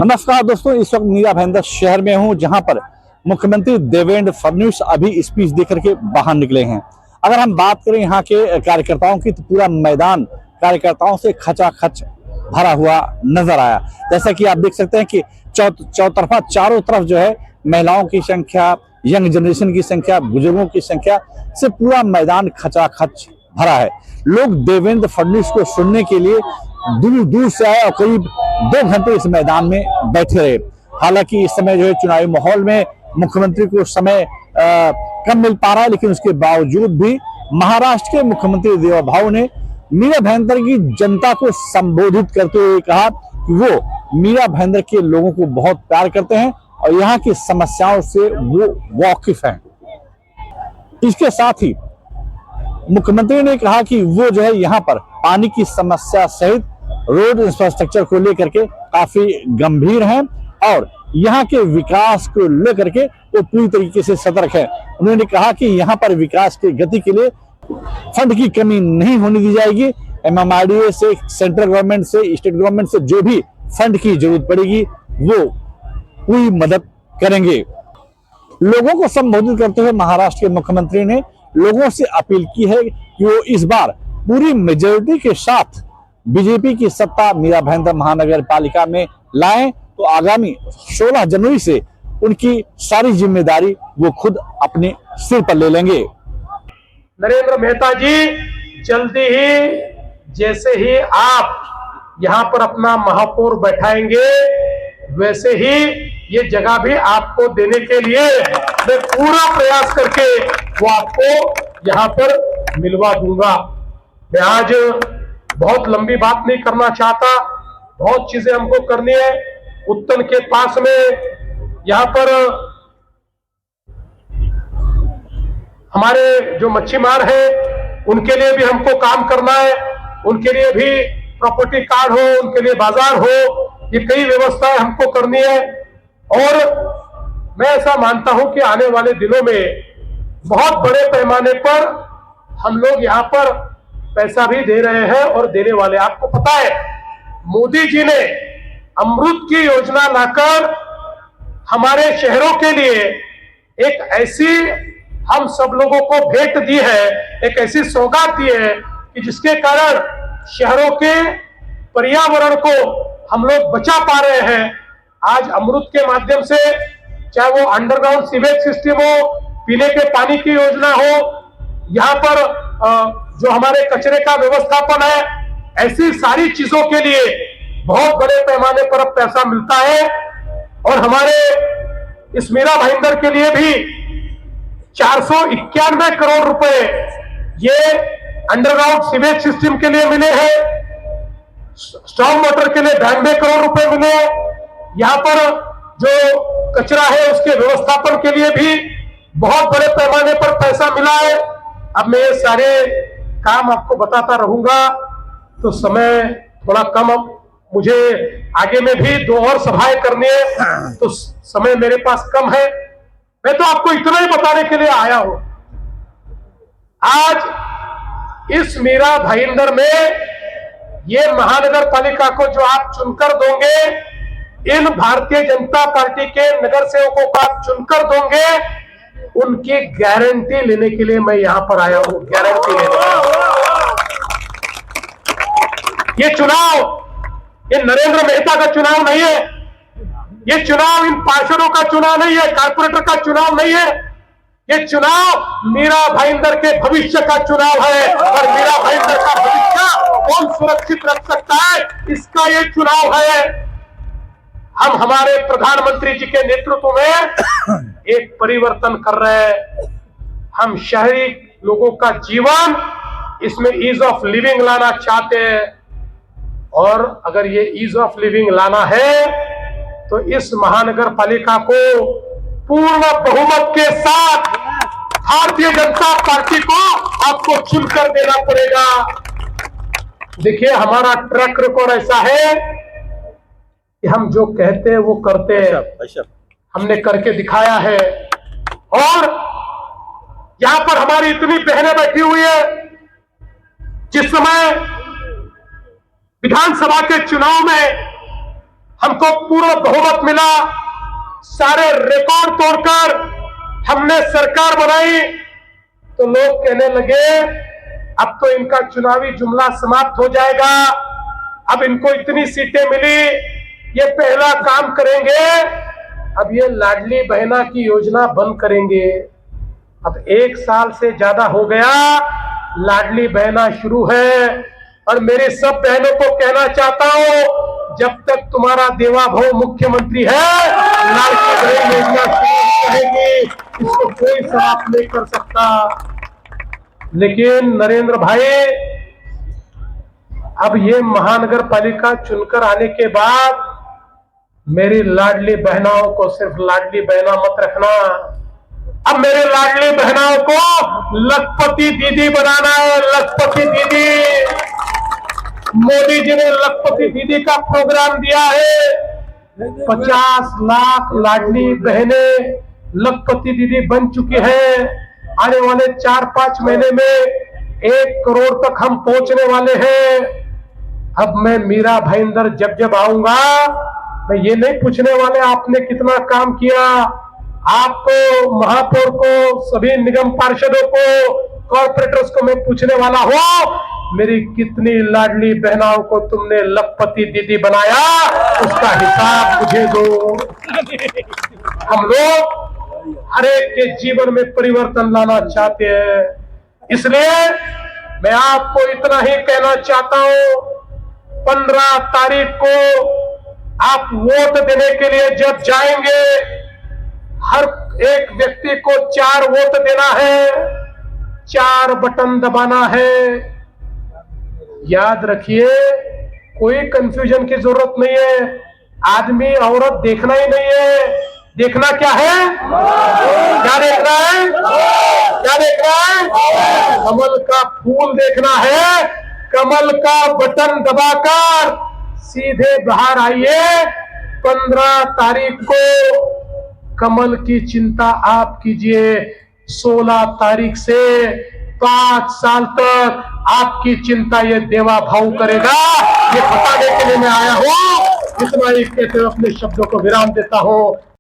नमस्कार दोस्तों, इस वक्त मीरा भाईंदर शहर में हूं, जहां पर मुख्यमंत्री देवेंद्र फडणवीस अभी स्पीच देकर के बाहर निकले हैं। अगर हम बात करें यहां के कार्यकर्ताओं की, तो पूरा मैदान कार्यकर्ताओं से खचाखच भरा हुआ नजर आया। जैसा कि आप देख सकते हैं कि चौतरफा चारों तरफ जो है महिलाओं की संख्या, यंग जनरेशन की संख्या, बुजुर्गों की संख्या से पूरा मैदान खचाखच भरा है। लोग देवेंद्र फडणवीस को सुनने के लिए दूर दूर से आए और करीब 2 घंटे इस मैदान में बैठे रहे। हालांकि इस समय जो है चुनावी माहौल में मुख्यमंत्री को समय कम मिल पा रहा है, लेकिन उसके बावजूद भी महाराष्ट्र के मुख्यमंत्री देवेगौड़ा ने मीरा भाईंदर की जनता को संबोधित करते हुए कहा कि वो मीरा भाईंदर के लोगों को बहुत प्यार करते हैं और यहाँ की समस्याओं से वो वाकिफ हैं। इसके साथ ही मुख्यमंत्री ने कहा कि वो जो है यहाँ पर पानी की समस्या सहित रोड इंफ्रास्ट्रक्चर को लेकर के काफी गंभीर हैं और यहाँ के विकास को लेकर के वो पूरी तरीके से सतर्क है। उन्होंने कहा कि यहाँ पर विकास की गति के लिए फंड की कमी नहीं होने दी जाएगी। MMRDA से, सेंट्रल गवर्नमेंट से, स्टेट गवर्नमेंट से जो भी फंड की जरूरत पड़ेगी वो पूरी मदद करेंगे। लोगों को संबोधित करते हुए महाराष्ट्र के मुख्यमंत्री ने लोगों से अपील की है कि वो इस बार पूरी मेजोरिटी के साथ बीजेपी की सत्ता मीरा भाईंदर महानगर पालिका में लाएं, तो आगामी 16 जनवरी से उनकी सारी जिम्मेदारी वो खुद अपने सिर पर ले लेंगे। नरेंद्र मेहता जी, जल्दी ही जैसे ही आप यहाँ पर अपना महापौर बैठाएंगे, वैसे ही ये जगह भी आपको देने के लिए मैं पूरा प्रयास करके वो आपको यहाँ पर मिलवा दूंगा। मैं आज बहुत लंबी बात नहीं करना चाहता, बहुत चीजें हमको करनी है। उत्तन के पास में यहाँ पर हमारे जो मच्छीमार हैं उनके लिए भी हमको काम करना है, उनके लिए भी प्रॉपर्टी कार्ड हो, उनके लिए बाजार हो, ये कई व्यवस्थाएं हमको करनी है। और मैं ऐसा मानता हूं कि आने वाले दिनों में बहुत बड़े पैमाने पर हम लोग यहाँ पर पैसा भी दे रहे हैं और देने वाले। आपको पता है, मोदी जी ने अमृत की योजना लाकर हमारे शहरों के लिए एक ऐसी हम सब लोगों को भेंट दी है, एक ऐसी सौगात दी है कि जिसके कारण शहरों के पर्यावरण को हम लोग बचा पा रहे हैं। आज अमृत के माध्यम से, चाहे वो अंडरग्राउंड सीवेज सिस्टम हो, पीने के पानी की योजना हो, यहाँ पर जो हमारे कचरे का व्यवस्थापन है, ऐसी सारी चीजों के लिए बहुत बड़े पैमाने पर अब पैसा मिलता है। और हमारे इस मीरा भाईंदर के लिए भी 491 करोड़ रुपए ये अंडरग्राउंड सीवेज सिस्टम के लिए मिले हैं, स्ट्रॉन्ग वाटर के लिए 92 करोड़ रुपए मिले हैं, यहाँ पर जो कचरा है उसके व्यवस्थापन के लिए भी बहुत बड़े पैमाने पर पैसा मिला है। अब मैं ये सारे काम आपको बताता रहूंगा तो समय थोड़ा कम, मुझे आगे में भी 2 और सभाएं करनी है तो समय मेरे पास कम है। मैं तो आपको इतना ही बताने के लिए आया हूं, आज इस मीरा भाईंदर में ये महानगर पालिका को जो आप चुनकर दोगे, इन भारतीय जनता पार्टी के नगर सेवकों को आप चुनकर दोगे, उनकी गारंटी लेने के लिए मैं यहां पर आया हूं। गारंटी लेने, ये चुनाव ये नरेंद्र मेहता का चुनाव नहीं है, ये चुनाव इन पार्षदों का चुनाव नहीं है, कारपोरेटर का चुनाव नहीं है, ये चुनाव मीरा भाईंदर के भविष्य का चुनाव है। और मीरा भाईंदर का भविष्य कौन सुरक्षित रख सकता है, इसका ये चुनाव है। हम हमारे प्रधानमंत्री जी के नेतृत्व में एक परिवर्तन कर रहे हैं। हम शहरी लोगों का जीवन, इसमें ईज ऑफ लिविंग लाना चाहते हैं। और अगर ये ईज ऑफ लिविंग लाना है तो इस महानगर पालिका को पूर्ण बहुमत के साथ भारतीय जनता पार्टी को आपको चुनकर देना पड़ेगा। देखिए, हमारा ट्रैक रिकॉर्ड ऐसा है कि हम जो कहते हैं वो करते हैं, हमने करके दिखाया है। और यहां पर हमारी इतनी बहनें बैठी हुई है, जिस समय विधानसभा के चुनाव में हमको पूर्ण बहुमत मिला, सारे रिकॉर्ड तोड़कर हमने सरकार बनाई, तो लोग कहने लगे अब तो इनका चुनावी जुमला समाप्त हो जाएगा, अब इनको इतनी सीटें मिली, ये पहला काम करेंगे, अब ये लाडली बहना की योजना बंद करेंगे। अब 1 साल से ज्यादा हो गया, लाडली बहना शुरू है, और मेरे सब बहनों को कहना चाहता हूं, जब तक तुम्हारा देवा भव मुख्यमंत्री है, लाडली बहन योजना शुरू रहेगी, इसको कोई समाप्त नहीं कर सकता। लेकिन नरेंद्र भाई, अब ये महानगर पालिका चुनकर आने के बाद मेरी लाडली बहनाओं को सिर्फ लाडली बहना मत रखना, अब मेरे लाडली बहनाओं को लखपति दीदी बनाना है। लखपति दीदी, मोदी जी ने लखपति दीदी का प्रोग्राम दिया है। 50 लाख लाडली बहनें लखपति दीदी बन चुकी है। आने वाले 4-5 महीने में 1 करोड़ तक हम पहुंचने वाले हैं। अब मैं मीरा भाईंदर जब आऊंगा, मैं ये नहीं पूछने वाले आपने कितना काम किया, आपको, महापौर को, सभी निगम पार्षदों को, कॉर्पोरेटर्स को मैं पूछने वाला हूं, मेरी कितनी लाडली बहनाओं को तुमने लखपति दीदी बनाया, उसका हिसाब मुझे दो। हम लोग हर एक के जीवन में परिवर्तन लाना चाहते हैं, इसलिए मैं आपको इतना ही कहना चाहता हूं, 15 तारीख को आप वोट देने के लिए जब जाएंगे, हर एक व्यक्ति को 4 वोट देना है, 4 बटन दबाना है। याद रखिए, कोई कंफ्यूजन की जरूरत नहीं है, आदमी औरत देखना ही नहीं है। देखना क्या है? क्या देखना है? क्या देखना है? कमल का फूल देखना है। कमल का बटन दबाकर सीधे बाहर आइए। 15 तारीख को कमल की चिंता आप कीजिए। 16 तारीख से 5 साल तक आपकी चिंता ये देवा भाव करेगा, ये बताने के लिए मैं आया हूं। इतना ही कहते हुए अपने शब्दों को विराम देता हूं।